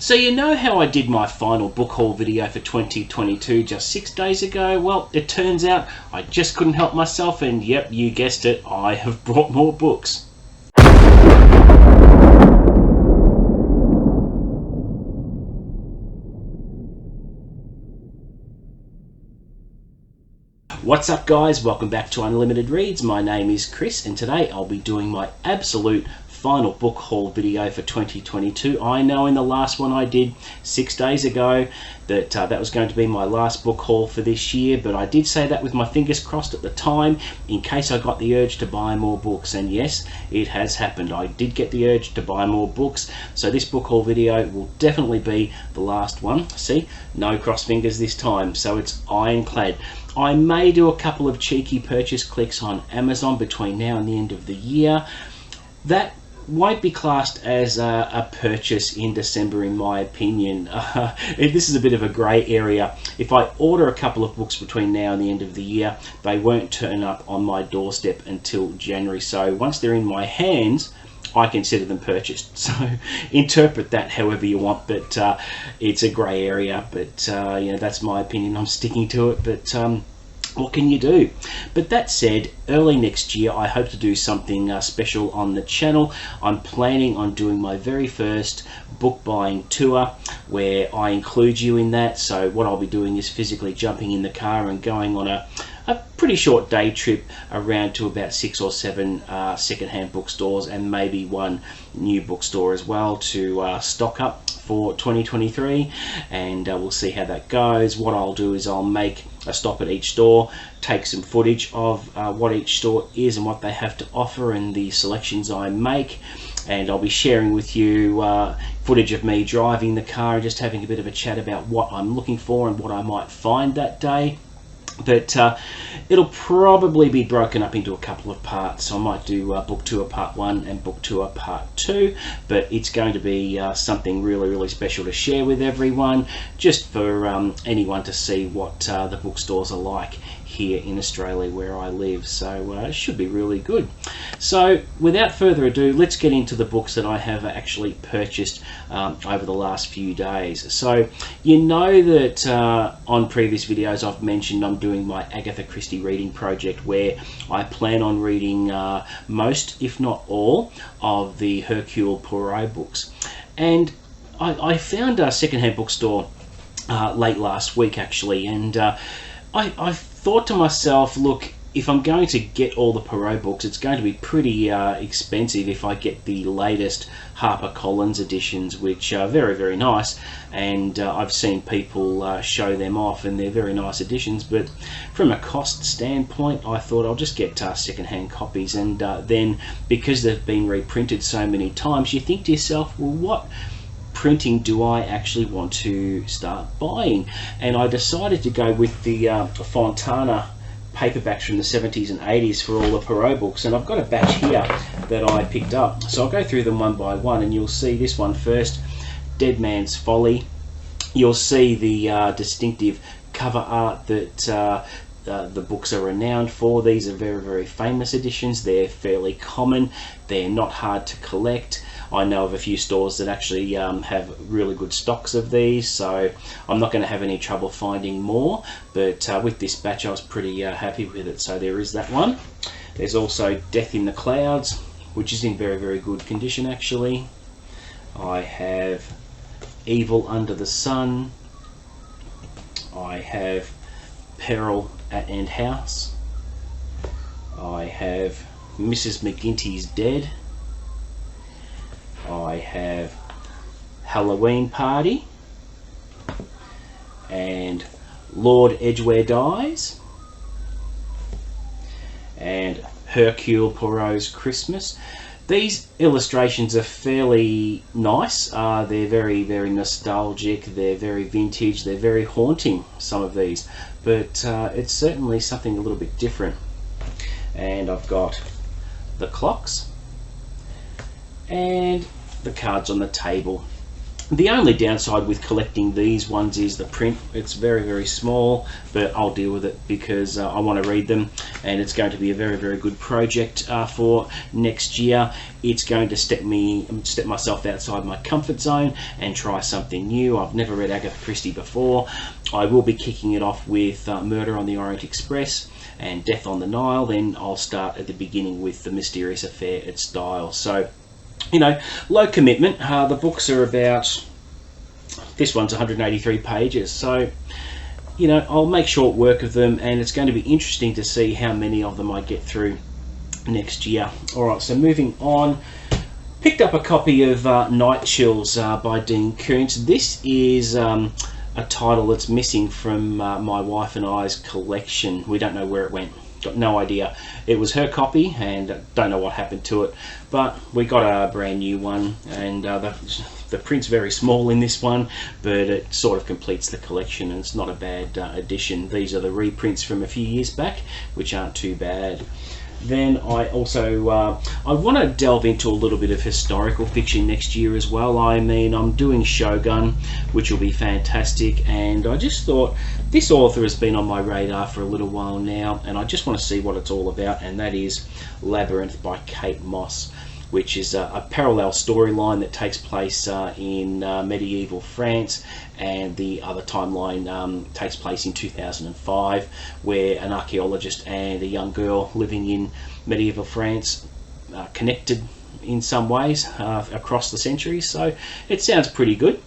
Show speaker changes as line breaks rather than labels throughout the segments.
So you know how I did my final book haul video for 2022 just 6 days ago? Well, it turns out I just couldn't help myself, and yep, you guessed it, I have brought more books. What's up guys, welcome back to Unlimited Reads. My name is Chris and today I'll be doing my absolute final book haul video for 2022. I know in the last one I did 6 days ago that that was going to be my last book haul for this year, but I did say that with my fingers crossed at the time in case I got the urge to buy more books, and yes, it has happened. I did get the urge to buy more books, so this book haul video will definitely be the last one. See, no cross fingers this time, so it's ironclad. I may do a couple of cheeky purchase clicks on Amazon between now and the end of the year. That won't be classed as a purchase in December in my opinion. This is a bit of a grey area. If I order a couple of books between now and the end of the year, they won't turn up on my doorstep until January. So once they're in my hands, I consider them purchased. So interpret that however you want, but it's a grey area, but you know, that's my opinion. I'm sticking to it, but what can you do? But that said, early next year I hope to do something special on the channel. I'm planning on doing my very first book buying tour where I include you in that. So what I'll be doing is physically jumping in the car and going on a pretty short day trip around to about 6 or 7 secondhand bookstores and maybe one new bookstore as well to stock up for 2023, and we'll see how that goes. What I'll do is I'll make a stop at each store, take some footage of what each store is and what they have to offer and the selections I make, and I'll be sharing with you footage of me driving the car and just having a bit of a chat about what I'm looking for and what I might find that day. But it'll probably be broken up into a couple of parts. So I might do book tour part 1 and book tour part 2, but it's going to be something really special to share with everyone, just for anyone to see what the bookstores are like here in Australia where I live. So it should be really good. So without further ado, let's get into the books that I have actually purchased over the last few days. So you know that on previous videos I've mentioned I'm doing my Agatha Christie reading project where I plan on reading most, if not all, of the Hercule Poirot books. And I found a secondhand bookstore late last week actually, and I thought to myself, look, if I'm going to get all the Poirot books, it's going to be pretty expensive if I get the latest HarperCollins editions, which are very nice, and I've seen people show them off and they're very nice editions, but from a cost standpoint I thought I'll just get secondhand copies, and then because they've been reprinted so many times, you think to yourself, well, what printing do I actually want to start buying? And I decided to go with the Fontana paperbacks from the 70s and 80s for all the Poirot books, and I've got a batch here that I picked up, so I'll go through them one by one, and you'll see this one first, Dead Man's Folly. You'll see the distinctive cover art that the books are renowned for. These are very famous editions. They're fairly common, they're not hard to collect. I know of a few stores that actually have really good stocks of these, so I'm not going to have any trouble finding more, but with this batch I was pretty happy with it. So there is that one. There's also Death in the Clouds, which is in very good condition actually. I have Evil Under the Sun. I have Peril at End House. I have Mrs. McGinty's Dead. I have Halloween Party and Lord Edgware Dies and Hercule Poirot's Christmas. These illustrations are fairly nice. They're very nostalgic, they're very vintage, they're very haunting, some of these, but it's certainly something a little bit different. And I've got The Clocks and The Cards on the Table. The only downside with collecting these ones is the print. It's very, very small, but I'll deal with it because I want to read them, and it's going to be a very, very good project for next year. It's going to step myself outside my comfort zone and try something new. I've never read Agatha Christie before. I will be kicking it off with Murder on the Orient Express and Death on the Nile. Then I'll start at the beginning with The Mysterious Affair at Styles. So, you know, low commitment. The books are about, this one's 183 pages, so, you know, I'll make short work of them, and it's going to be interesting to see how many of them I get through next year. Alright, so moving on, picked up a copy of Night Chills by Dean Koontz. This is a title that's missing from my wife and I's collection. We don't know where it went. Got no idea. It was her copy, and don't know what happened to it, but we got a brand new one, and the print's very small in this one, but it sort of completes the collection, and it's not a bad addition. These are the reprints from a few years back, which aren't too bad. Then I also I want to delve into a little bit of historical fiction next year as well. I mean, I'm doing Shogun, which will be fantastic, and I just thought this author has been on my radar for a little while now, and I just want to see what it's all about, and that is Labyrinth by Kate Moss, which is a parallel storyline that takes place in medieval France, and the other timeline takes place in 2005, where an archaeologist and a young girl living in medieval France are connected in some ways across the centuries. So it sounds pretty good.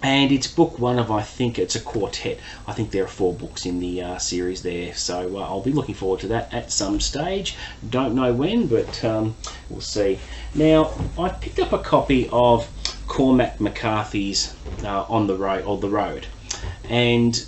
And it's book one of, I think it's a quartet. I think there are 4 books in the series there, so I'll be looking forward to that at some stage. Don't know when, but we'll see. Now, I picked up a copy of Cormac McCarthy's On the Road, or The Road, and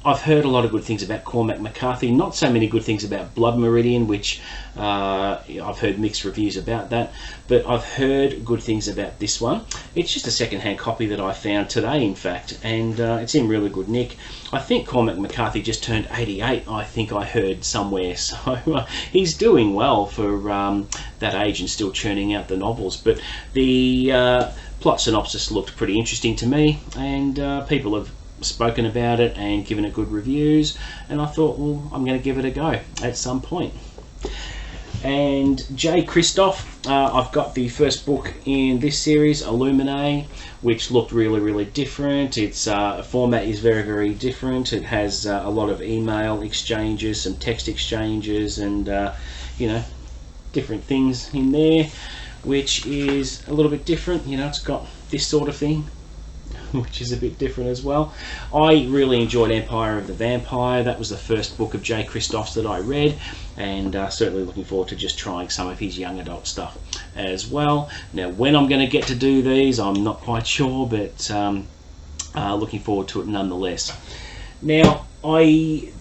I've heard a lot of good things about Cormac McCarthy, not so many good things about Blood Meridian, which I've heard mixed reviews about that, but I've heard good things about this one. It's just a second-hand copy that I found today, in fact, and it's in really good nick. I think Cormac McCarthy just turned 88, I think I heard somewhere, so he's doing well for that age and still churning out the novels. But the plot synopsis looked pretty interesting to me, and people have spoken about it and given it good reviews, and I thought, well, I'm going to give it a go at some point. And J. Christoph, I've got the first book in this series, Illuminae, which looked really, really different. Its format is very, very different. It has a lot of email exchanges, some text exchanges, and you know, different things in there, which is a little bit different. You know, it's got this sort of thing, which is a bit different as well. I really enjoyed Empire of the Vampire. That was the first book of J. Christoph's that I read, and certainly looking forward to just trying some of his young adult stuff as well. Now, when I'm going to get to do these, I'm not quite sure, but looking forward to it nonetheless. Now, in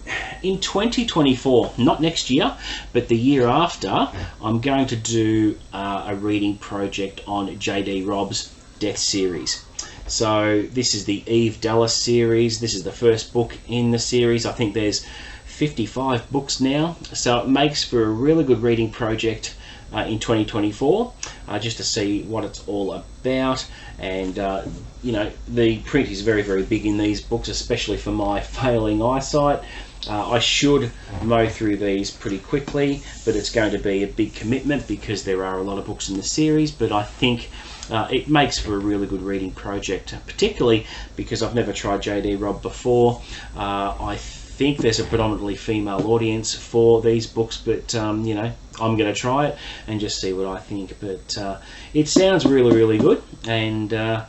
2024, not next year, but the year after, I'm going to do a reading project on J.D. Robb's Death series. So this is the Eve Dallas series. This is the first book in the series. I think there's 55 books now, so it makes for a really good reading project in 2024, just to see what it's all about. And you know, the print is very, very big in these books, especially for my failing eyesight. I should mow through these pretty quickly, but it's going to be a big commitment because there are a lot of books in the series, but I think it makes for a really good reading project, particularly because I've never tried J.D. Robb before. I think there's a predominantly female audience for these books, but you know, I'm going to try it and just see what I think. But it sounds really, really good, and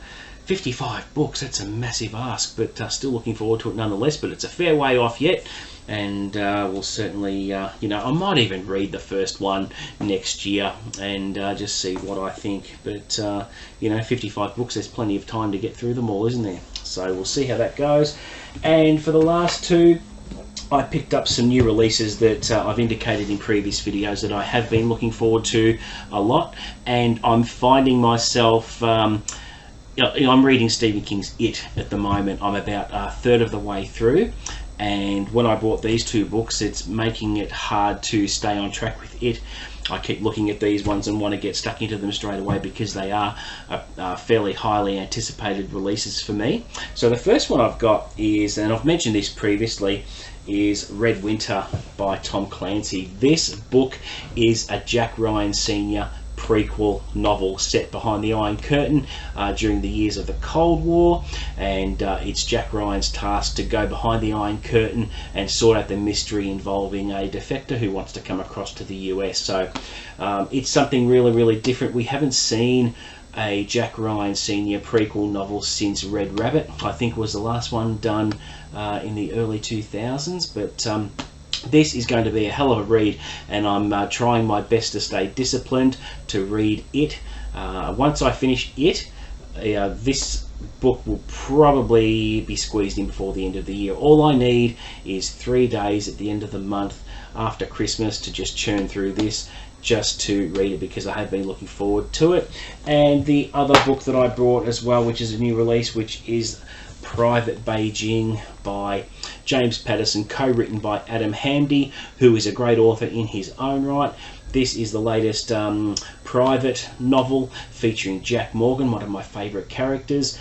55 books, that's a massive ask, but still looking forward to it nonetheless. But it's a fair way off yet, and we'll certainly, you know, I might even read the first one next year and just see what I think. But you know, 55 books, there's plenty of time to get through them all, isn't there? So we'll see how that goes. And for the last two, I picked up some new releases that I've indicated in previous videos that I have been looking forward to a lot, and I'm finding myself I'm reading Stephen King's It at the moment. I'm about a third of the way through, and when I bought these two books, it's making it hard to stay on track with it. I keep looking at these ones and want to get stuck into them straight away because they are fairly highly anticipated releases for me. So the first one I've got is, and I've mentioned this previously, is Red Winter by Tom Clancy. This book is a Jack Ryan Sr. prequel novel set behind the Iron Curtain during the years of the Cold War, and it's Jack Ryan's task to go behind the Iron Curtain and sort out the mystery involving a defector who wants to come across to the US. So it's something really different. We haven't seen a Jack Ryan Sr. prequel novel since Red Rabbit, I think was the last one done in the early 2000s, but this is going to be a hell of a read, and I'm trying my best to stay disciplined to read it. Once I finish it, this book will probably be squeezed in before the end of the year. All I need is 3 days at the end of the month after Christmas to just churn through this, just to read it, because I have been looking forward to it. And the other book that I brought as well, which is a new release, which is Private Beijing by James Patterson, co-written by Adam Hamdy, who is a great author in his own right. This is the latest private novel featuring Jack Morgan, one of my favourite characters.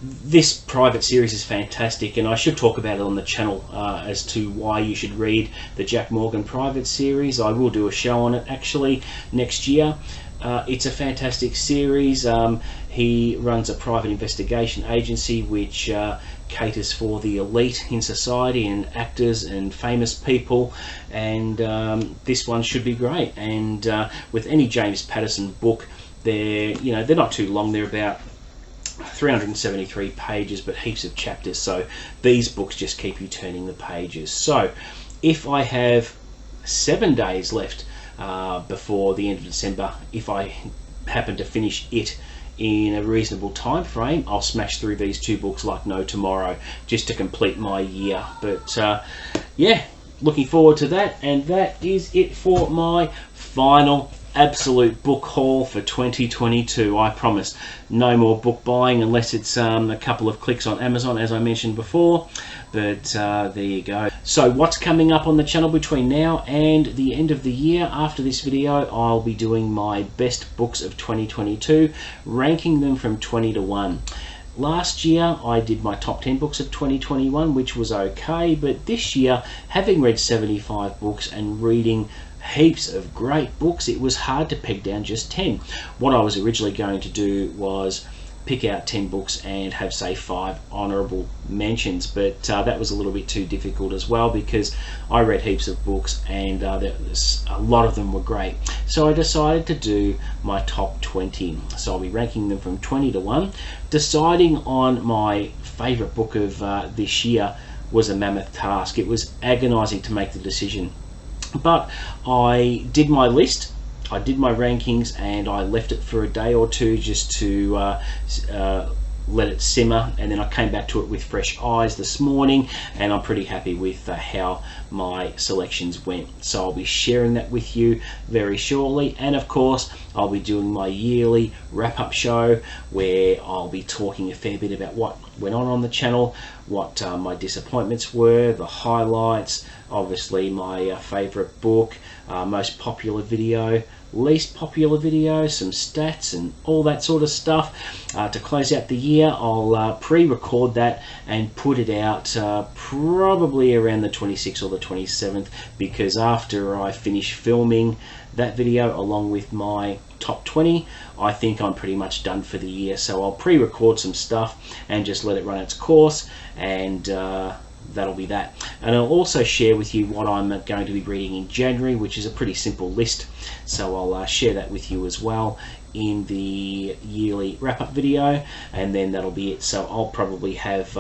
This private series is fantastic, and I should talk about it on the channel as to why you should read the Jack Morgan private series. I will do a show on it actually next year. It's a fantastic series. He runs a private investigation agency which caters for the elite in society and actors and famous people, and this one should be great. And with any James Patterson book, they're not too long. They're about 373 pages, but heaps of chapters, so these books just keep you turning the pages. So if I have 7 days left before the end of December, if I happen to finish it in a reasonable time frame, I'll smash through these two books like no tomorrow, just to complete my year. But yeah, looking forward to that. And that is it for my final absolute book haul for 2022. I promise no more book buying unless it's a couple of clicks on Amazon, as I mentioned before. But there you go. So what's coming up on the channel between now and the end of the year? After this video, I'll be doing my best books of 2022, ranking them from 20 to 1. Last year I did my top 10 books of 2021, which was okay, but this year, having read 75 books and reading heaps of great books, it was hard to peg down just 10. What I was originally going to do was pick out 10 books and have, say, 5 honourable mentions, but that was a little bit too difficult as well, because I read heaps of books and a lot of them were great. So I decided to do my top 20. So I'll be ranking them from 20 to 1. Deciding on my favourite book of this year was a mammoth task. It was agonising to make the decision, but I did my list, I did my rankings, and I left it for a day or two just to let it simmer, and then I came back to it with fresh eyes this morning, and I'm pretty happy with how my selections went. So I'll be sharing that with you very shortly, and of course I'll be doing my yearly wrap-up show where I'll be talking a fair bit about what went on the channel, what my disappointments were, the highlights, obviously my favourite book, most popular video, least popular video, some stats and all that sort of stuff. To close out the year, I'll pre-record that and put it out probably around the 26th or the 27th, because after I finish filming that video along with my top 20, I think I'm pretty much done for the year. So I'll pre-record some stuff and just let it run its course, and that'll be that. And I'll also share with you what I'm going to be reading in January, which is a pretty simple list, so I'll share that with you as well in the yearly wrap-up video, and then that'll be it. So I'll probably have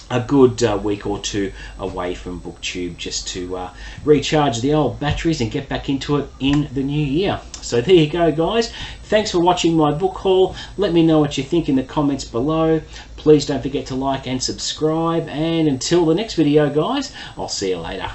a good week or two away from booktube just to recharge the old batteries and get back into it in the new year. So there you go, guys. Thanks for watching my book haul. Let me know what you think in the comments below. Please don't forget to like and subscribe, and until the next video, guys, I'll see you later.